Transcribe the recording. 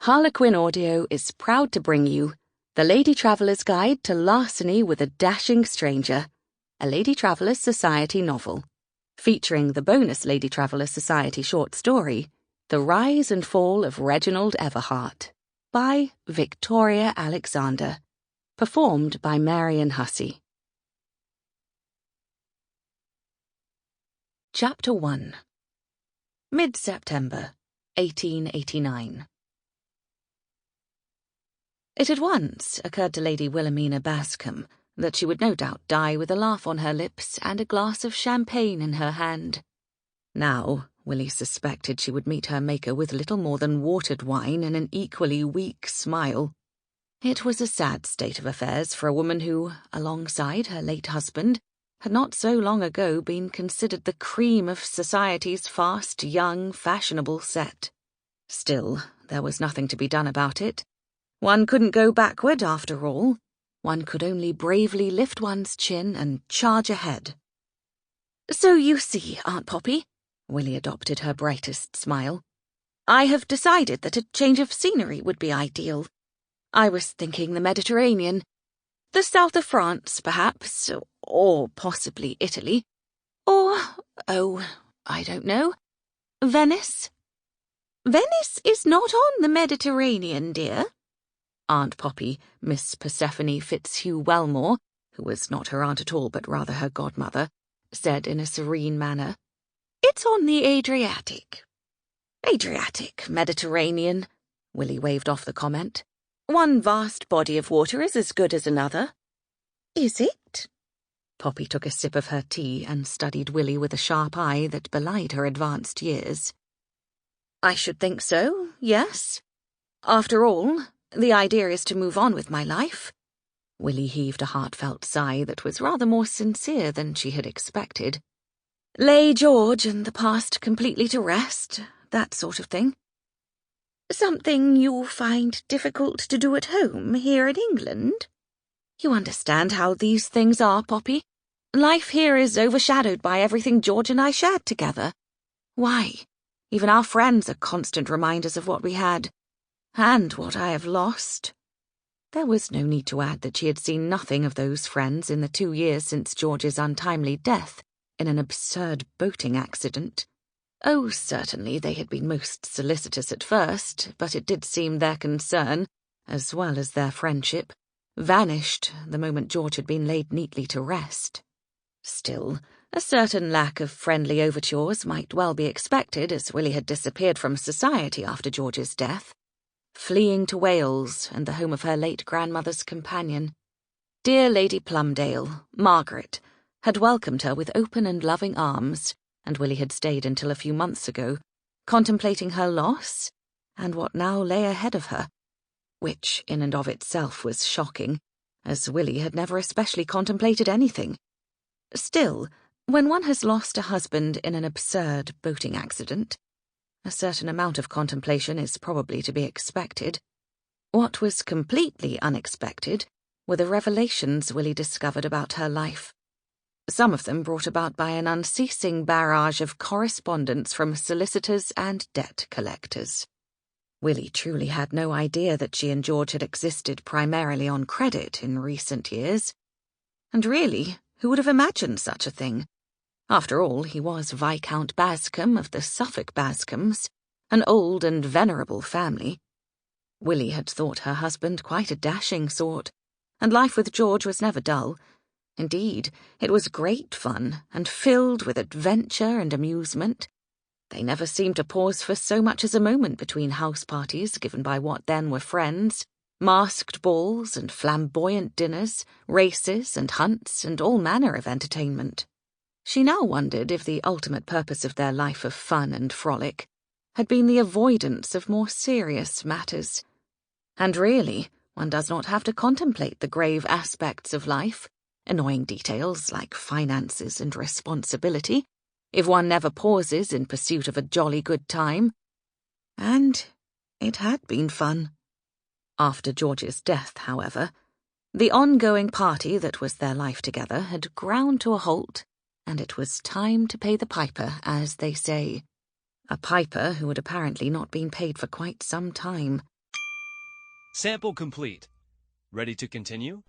HarlequinAudio is proud to bring you The Lady Traveller's Guide to Larceny with a Dashing Stranger, a Lady Traveller's Society novel, featuring the bonus Lady Traveller's Society short story, The Rise and Fall of Reginald Everhart, by Victoria Alexander, performed by Marian Hussey. Chapter 1. Mid-September, 1889. It had once occurred to Lady Wilhelmina Bascombe that she would no doubt die with a laugh on her lips and a glass of champagne in her hand. Now, Willie suspected she would meet her maker with little more than watered wine and an equally weak smile. It was a sad state of affairs for a woman who, alongside her late husband, had not so long ago been considered the cream of society's fast, young, fashionable set. Still, there was nothing to be done about it. One couldn't go backward, after all. One could only bravely lift one's chin and charge ahead. "So you see, Aunt Poppy," Willie adopted her brightest smile, "I have decided that a change of scenery would be ideal. I was thinking the Mediterranean. The south of France, perhaps, or possibly Italy. Or, I don't know, Venice." "Venice is not on the Mediterranean, dear," Aunt Poppy, Miss Persephone Fitzhugh Wellmore, who was not her aunt at all but rather her godmother, said in a serene manner. "It's on the Adriatic." "Adriatic, Mediterranean," Willie waved off the comment. "One vast body of water is as good as another." "Is it?" Poppy took a sip of her tea and studied Willie with a sharp eye that belied her advanced years. "I should think so, yes. After all, the idea is to move on with my life." Willie heaved a heartfelt sigh that was rather more sincere than she had expected. "Lay George and the past completely to rest, that sort of thing." "Something you find difficult to do at home here in England?" "You understand how these things are, Poppy. Life here is overshadowed by everything George and I shared together. Why, even our friends are constant reminders of what we had. And what I have lost." There was no need to add that she had seen nothing of those friends in the 2 years since George's untimely death in an absurd boating accident. Oh, certainly they had been most solicitous at first, but it did seem their concern, as well as their friendship, vanished the moment George had been laid neatly to rest. Still, a certain lack of friendly overtures might well be expected, as Willie had disappeared from society after George's death, fleeing to Wales and the home of her late grandmother's companion. Dear Lady Plumdale, Margaret, had welcomed her with open and loving arms, and Willie had stayed until a few months ago, contemplating her loss and what now lay ahead of her, which in and of itself was shocking, as Willie had never especially contemplated anything. Still, when one has lost a husband in an absurd boating accident, a certain amount of contemplation is probably to be expected. What was completely unexpected were the revelations Willie discovered about her life. Some of them brought about by an unceasing barrage of correspondence from solicitors and debt collectors. Willie truly had no idea that she and George had existed primarily on credit in recent years. And really, who would have imagined such a thing? After all, he was Viscount Bascombe of the Suffolk Bascombes, an old and venerable family. Willie had thought her husband quite a dashing sort, and life with George was never dull. Indeed, it was great fun, and filled with adventure and amusement. They never seemed to pause for so much as a moment between house parties given by what then were friends, masked balls and flamboyant dinners, races and hunts, and all manner of entertainment. She now wondered if the ultimate purpose of their life of fun and frolic had been the avoidance of more serious matters. And really, one does not have to contemplate the grave aspects of life, annoying details like finances and responsibility, if one never pauses in pursuit of a jolly good time. And it had been fun. After George's death, however, the ongoing party that was their life together had ground to a halt, and it was time to pay the piper, as they say. A piper who had apparently not been paid for quite some time. Sample complete. Ready to continue?